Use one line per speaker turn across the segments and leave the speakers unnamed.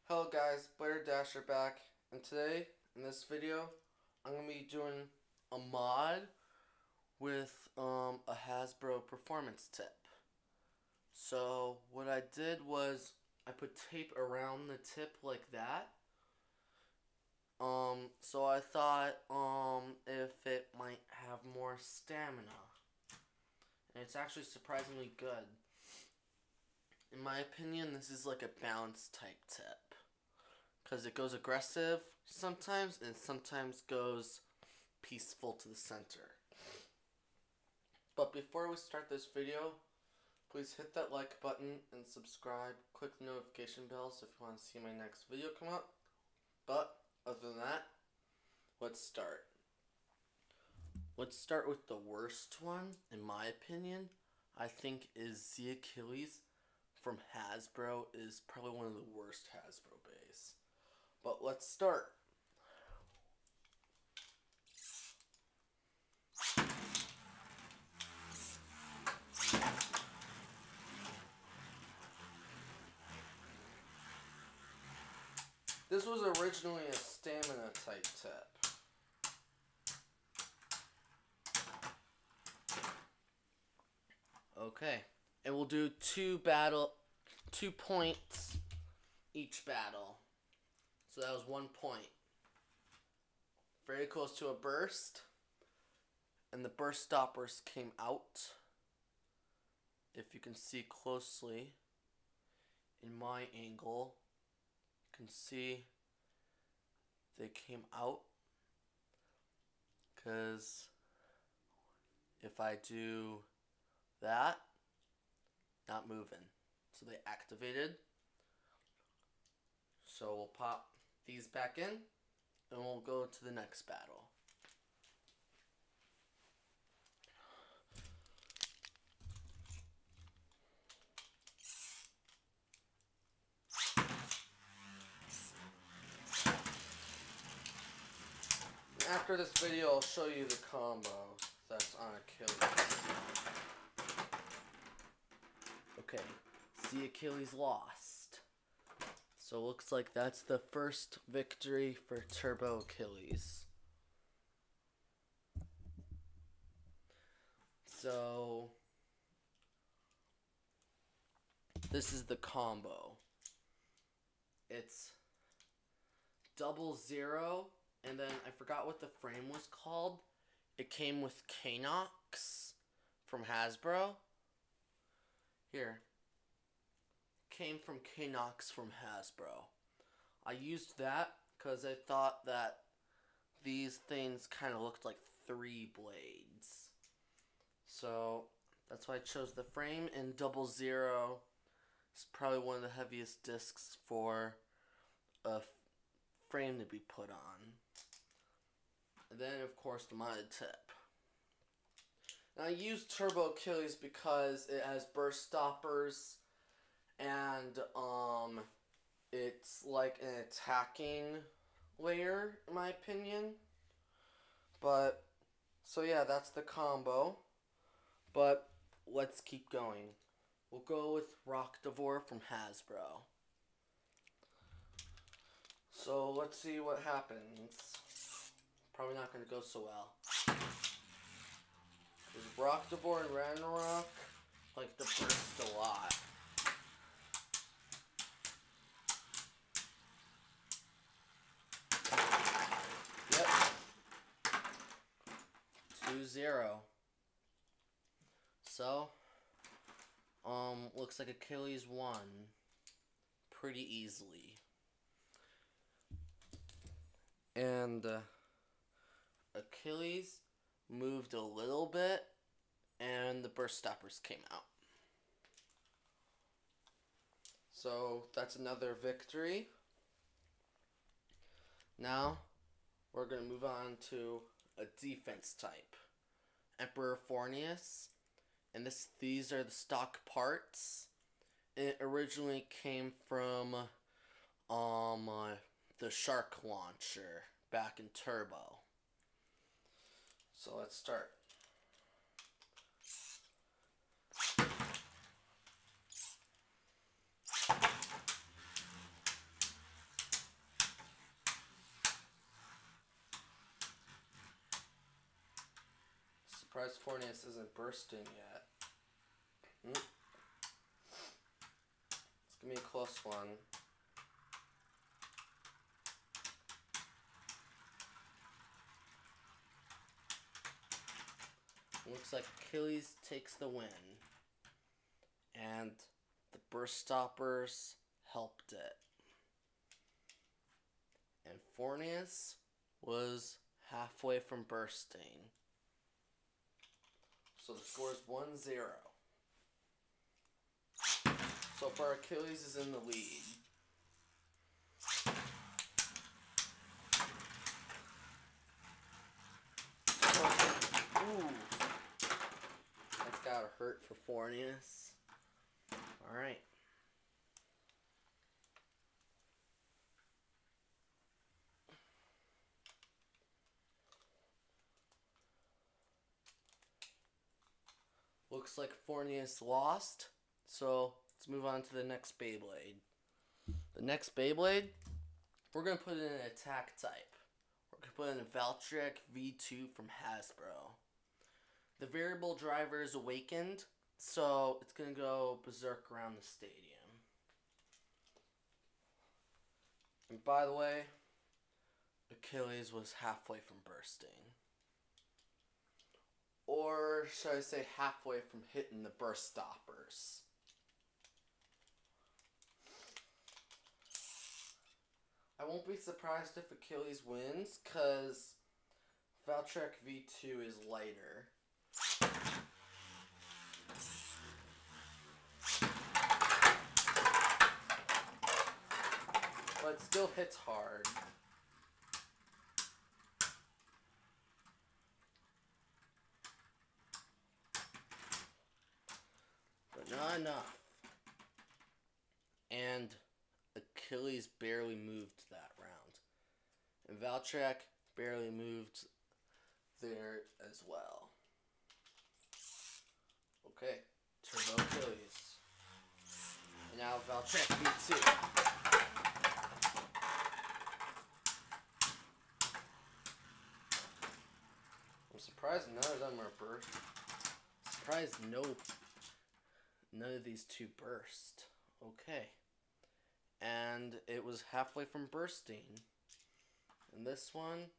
Hello guys, Blair Dasher back, and today, in this video, I'm going to be doing a mod with a Hasbro performance tip. So, what I did was, I put tape around the tip like that. So I thought, if it might have more stamina. And it's actually surprisingly good. In my opinion, this is like a balance type tip. Because it goes aggressive sometimes, and sometimes goes peaceful to the center. But before we start this video, please hit that like button and subscribe. Click the notification bells if you want to see my next video come up. But, other than that, let's start. Let's start with the worst one, in my opinion. I think is the Achilles from Hasbro is probably one of the worst Hasbro bays. But let's start. This was originally a stamina type tip. Okay, and we'll do 2 points each battle. So that was 1 point. Very close to a burst. And the burst stoppers came out. If you can see closely in my angle, you can see they came out. Because if I do that, not moving. So they activated. So we'll pop these back in, and we'll go to the next battle. After this video, I'll show you the combo that's on Achilles. Okay, see, Achilles lost. So it looks like that's the first victory for Turbo Achilles. So this is the combo. It's 00, and then I forgot what the frame was called. It came with Kanox from Hasbro. Here. Came from Kanox from Hasbro. I used that because I thought that these things kind of looked like 3 blades. So that's why I chose the frame, and 00 is probably one of the heaviest discs for a frame to be put on. And then, of course, the modded tip. Now, I used Turbo Achilles because it has burst stoppers, and it's like an attacking layer, in my opinion. But, so yeah, that's the combo. But let's keep going. We'll go with Rockdivore from Hasbro. So let's see what happens. Probably not going to go so well. Because Rockdivore and Ragnarok like to burst a lot. Yep. 2-0. So, looks like Achilles won pretty easily. And Achilles moved a little bit, and the burst stoppers came out. So that's another victory. Now we're going to move on to a defense type. Emperor Fornius. And these are the stock parts. It originally came from the Shark launcher back in Turbo. So let's start. surprised Fornius isn't bursting yet. It's gonna be a close one. Looks like Achilles takes the win. And the burst stoppers helped it. And Fornius was halfway from bursting. So the score is 1-0. So far, Achilles is in the lead. Ooh. That's gotta hurt for Fornius. Alright. Looks like Fornius lost, so let's move on to the next Beyblade. The next Beyblade, we're going to put in an attack type. We're going to put in a Valtryek V2 from Hasbro. The variable driver is awakened, so it's going to go berserk around the stadium. And by the way, Achilles was halfway from bursting. Or should I say halfway from hitting the burst stoppers. I won't be surprised if Achilles wins, because Valtryek V2 is lighter. But it still hits hard. Not enough. And Achilles barely moved that round. And Valtryek barely moved there as well. Okay, Turbo Achilles. And now Valtryek V2. I'm surprised none of them are burst. Surprised none of these two burst. Okay. And it was halfway from bursting. And this one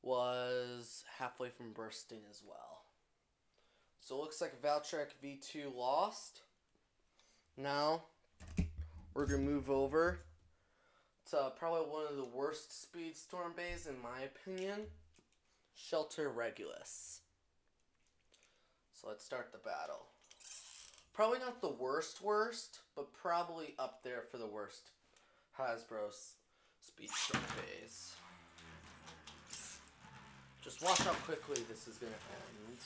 was halfway from bursting as well. So it looks like Valtryek V2 lost. Now, we're going to move over to probably one of the worst Speedstorm bays in my opinion. Shelter Regulus. So let's start the battle. Probably not the worst, but probably up there for the worst Hasbro Speedstorm phase. Just watch how quickly this is going to end.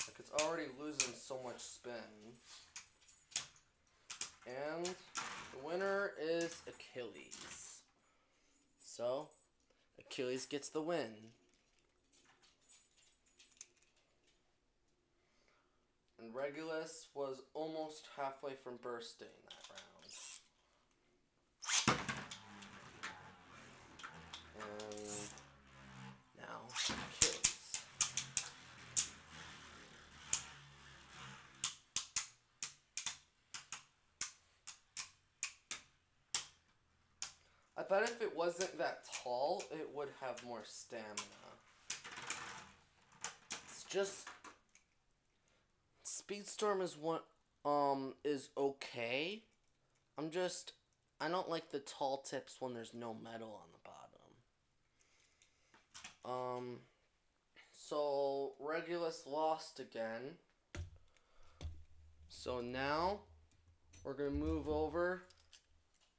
Like, it's already losing so much spin. And the winner is Achilles. So, Achilles gets the win. And Regulus was almost halfway from bursting that round. And now Achilles. I bet if it wasn't that tall, it would have more stamina. It's just Speedstorm is okay. I don't like the tall tips when there's no metal on the bottom. So Regulus lost again. So now we're gonna move over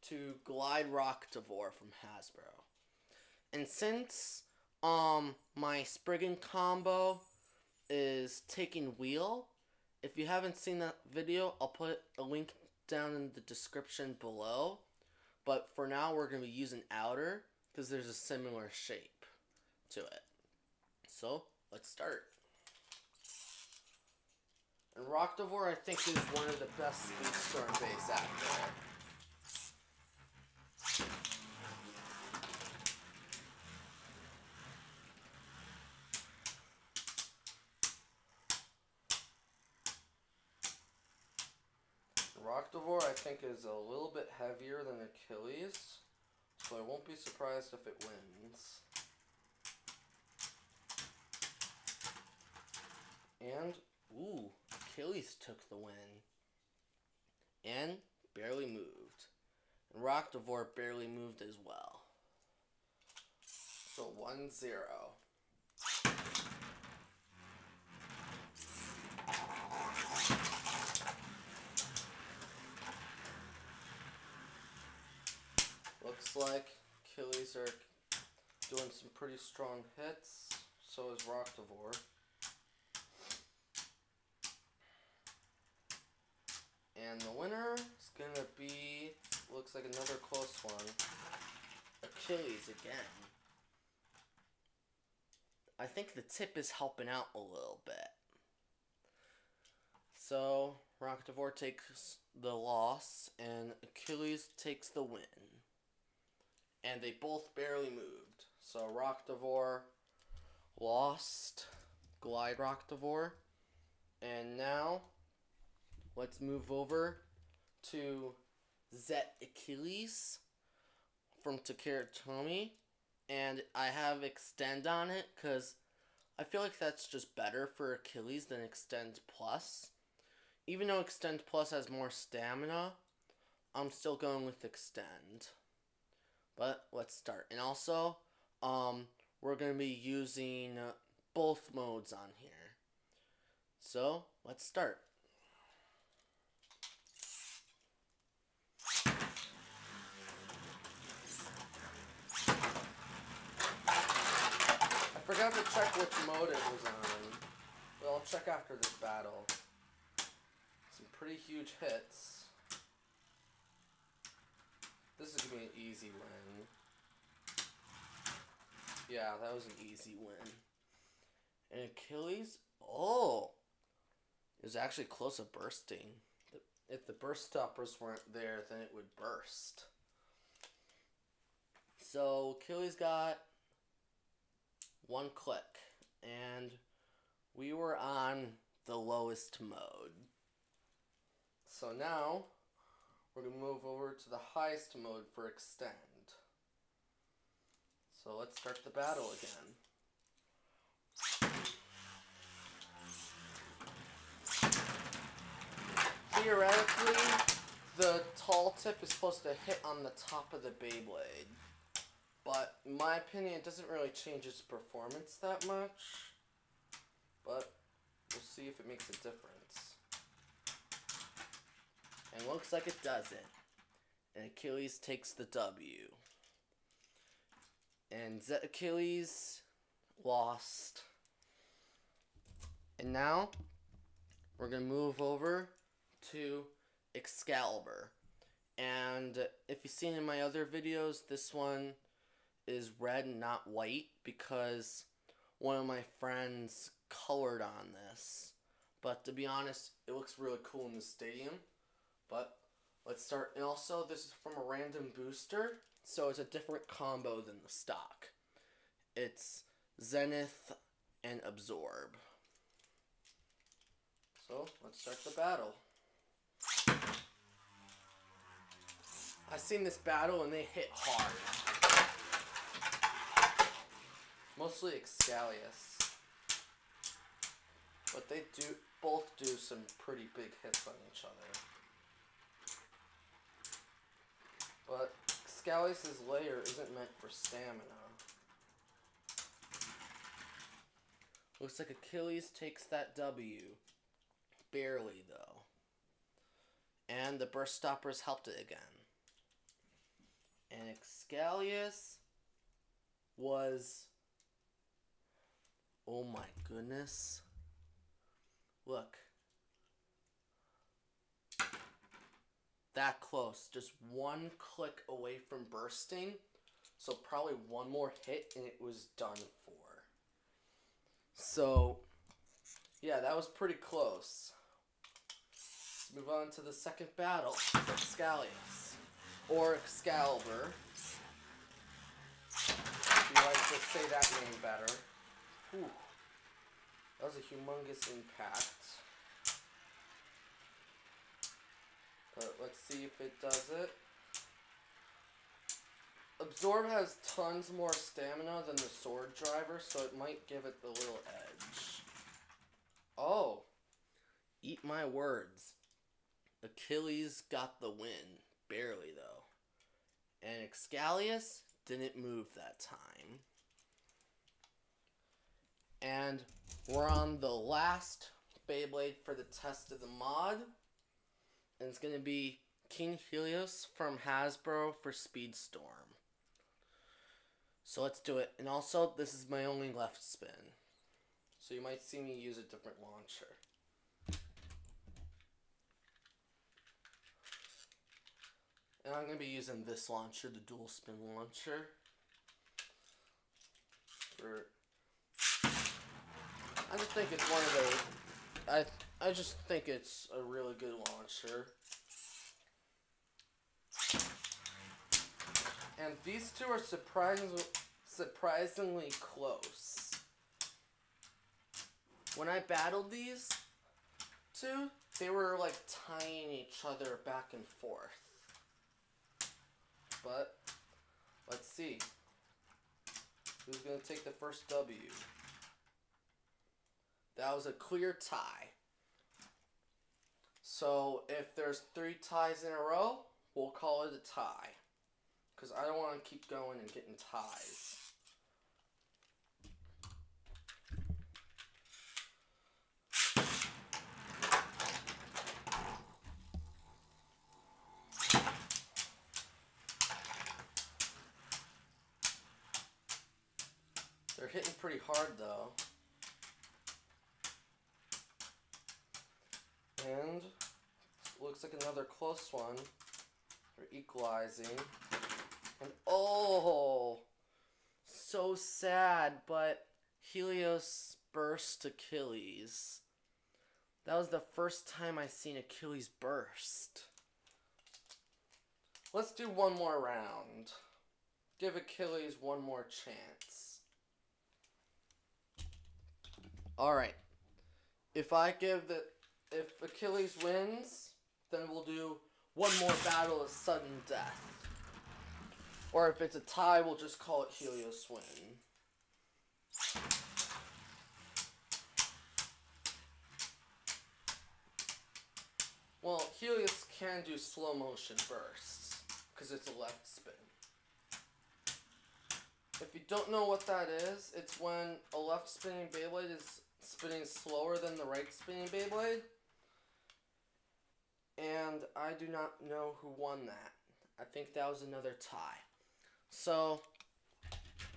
to Glide Rocktavor from Hasbro. And since my Spriggan combo is taking wheel, if you haven't seen that video, I'll put a link down in the description below. But for now, we're going to be using outer because there's a similar shape to it. So, let's start. And Rocktavor, I think, is one of the best Speedstorm bays out there. Rocktavor, I think, is a little bit heavier than Achilles, so I won't be surprised if it wins. And, ooh, Achilles took the win. And barely moved. And Rocktavor barely moved as well. So 1-0. Looks like Achilles are doing some pretty strong hits. So is Rocktavor. And the winner is going to be, looks like another close one, Achilles again. I think the tip is helping out a little bit. So, Rocktavor takes the loss, and Achilles takes the win. And they both barely moved. So, Rocktavor lost, Glide Rocktavor. And now, let's move over to Zet Achilles from Takara Tomy. And I have Extend on it because I feel like that's just better for Achilles than Extend Plus. Even though Extend Plus has more stamina, I'm still going with Extend. But let's start. And also, we're going to be using both modes on here. So, let's start. I forgot to check which mode it was on, but I'll check after this battle. Some pretty huge hits. This is going to be an easy win. Yeah, that was an easy win. And Achilles, oh! It was actually close to bursting. If the burst stoppers weren't there, then it would burst. So, Achilles got 1 click, and we were on the lowest mode. So now, we're going to move over to the highest mode for Extend. So let's start the battle again. Theoretically, the tall tip is supposed to hit on the top of the Beyblade. But, in my opinion, it doesn't really change its performance that much. But, we'll see if it makes a difference. And looks like it doesn't. And Achilles takes the W. And Zet Achilles lost. And now, we're going to move over to Excalibur. And if you've seen in my other videos, this one is red and not white because one of my friends colored on this. But to be honest, it looks really cool in the stadium. But let's start. And also, this is from a random booster, so it's a different combo than the stock. It's Zenith and Absorb. So let's start the battle. I've seen this battle and they hit hard. Mostly Excalius. But they both do some pretty big hits on each other. But Excalius' layer isn't meant for stamina. Looks like Achilles takes that W. Barely, though. And the burst stoppers helped it again. And Excalius was... oh my goodness. Look. That close. Just 1 click away from bursting. So probably 1 more hit and it was done for. So, yeah, that was pretty close. Let's move on to the second battle. Excalius. Or Excalibur. If you like to say that name better. Whew. That was a humongous impact. But let's see if it does it. Absorb has tons more stamina than the Sword Driver, so it might give it the little edge. Oh. Eat my words. Achilles got the win. Barely, though. And Excalius didn't move that time. And we're on the last Beyblade for the test of the mod. And it's going to be King Helios from Hasbro for Speedstorm. So let's do it. And also, this is my only left spin. So you might see me use a different launcher. And I'm going to be using this launcher, the dual spin launcher. I just think it's one of the... I just think it's a really good launcher. And these two are surprisingly close. When I battled these two, they were like tying each other back and forth. But, let's see. Who's going to take the first W? That was a clear tie. So, if there's 3 ties in a row, we'll call it a tie. Because I don't want to keep going and getting ties. They're hitting pretty hard though. And looks like another close one. They're equalizing. And oh, so sad, but Helios burst Achilles. That was the first time I seen Achilles burst. Let's do one more round. Give Achilles one more chance. Alright. If Achilles wins, then we'll do one more battle of sudden death. Or if it's a tie, we'll just call it Helios win. Well, Helios can do slow motion bursts, because it's a left spin. If you don't know what that is, it's when a left spinning Beyblade is spinning slower than the right spinning Beyblade. And I do not know who won that. I think that was another tie. So,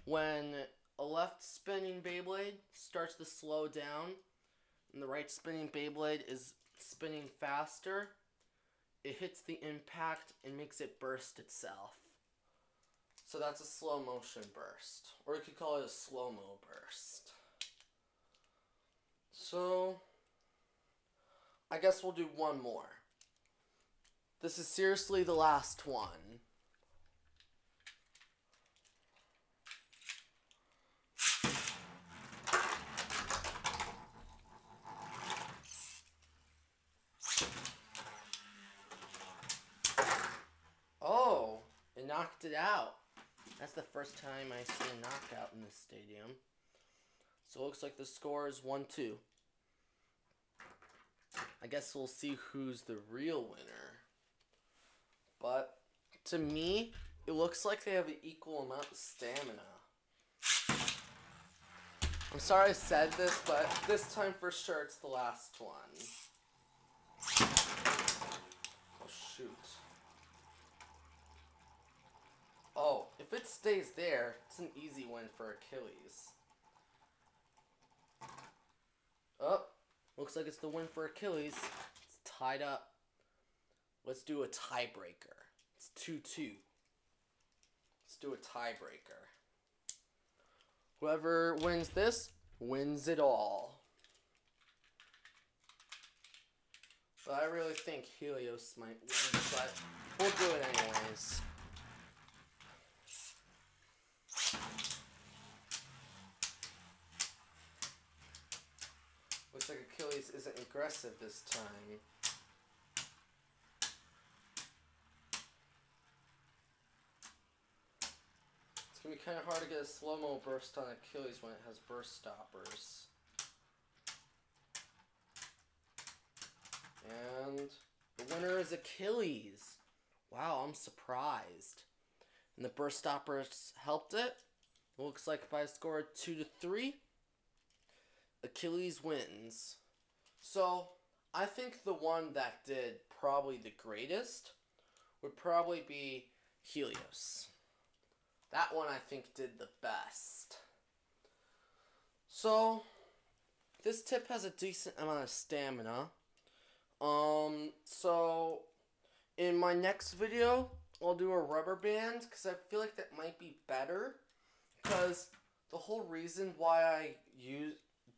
when a left spinning Beyblade starts to slow down, and the right spinning Beyblade is spinning faster, it hits the impact and makes it burst itself. So that's a slow motion burst. Or you could call it a slow-mo burst. So, I guess we'll do one more. This is seriously the last one. Oh, it knocked it out. That's the first time I see a knockout in this stadium. So it looks like the score is 1-2. I guess we'll see who's the real winner. But, to me, it looks like they have an equal amount of stamina. I'm sorry I said this, but this time for sure it's the last one. Oh, shoot. Oh, if it stays there, it's an easy win for Achilles. Oh, looks like it's the win for Achilles. It's tied up. Let's do a tiebreaker. It's 2-2. Let's do a tiebreaker. Whoever wins this, wins it all. But I really think Helios might win, but we'll do it anyways. Looks like Achilles isn't aggressive this time. gonna be kind of hard to get a slow-mo burst on Achilles when it has burst stoppers. And the winner is Achilles. Wow, I'm surprised. And the burst stoppers helped it. It looks like by a score of 2-3, Achilles wins. So, I think the one that did probably the greatest would probably be Helios. That one I think did the best. So, this tip has a decent amount of stamina. So, in my next video, I'll do a rubber band, because I feel like that might be better. Because the whole reason why I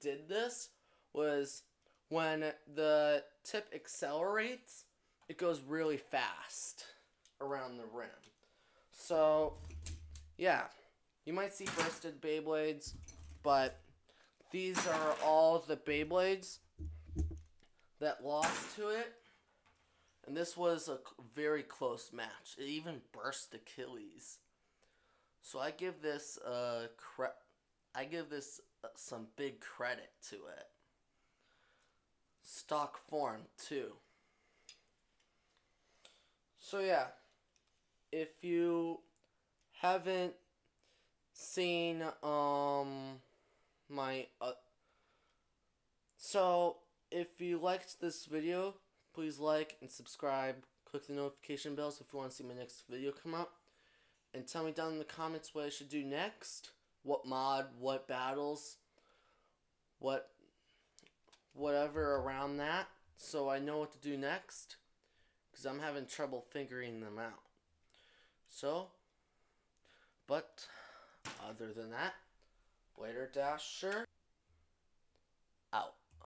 did this was when the tip accelerates, it goes really fast around the rim. So, yeah, you might see bursted Beyblades, but these are all the Beyblades that lost to it. And this was a very close match. It even burst Achilles. So I give this some big credit to it. Stock form too. So yeah, if you haven't seen so if you liked this video, please like and subscribe. Click the notification bells if you want to see my next video come up. And tell me down in the comments what I should do next. What mod, what battles, whatever around that. So I know what to do next. Because I'm having trouble figuring them out. So, but other than that, later Dasher.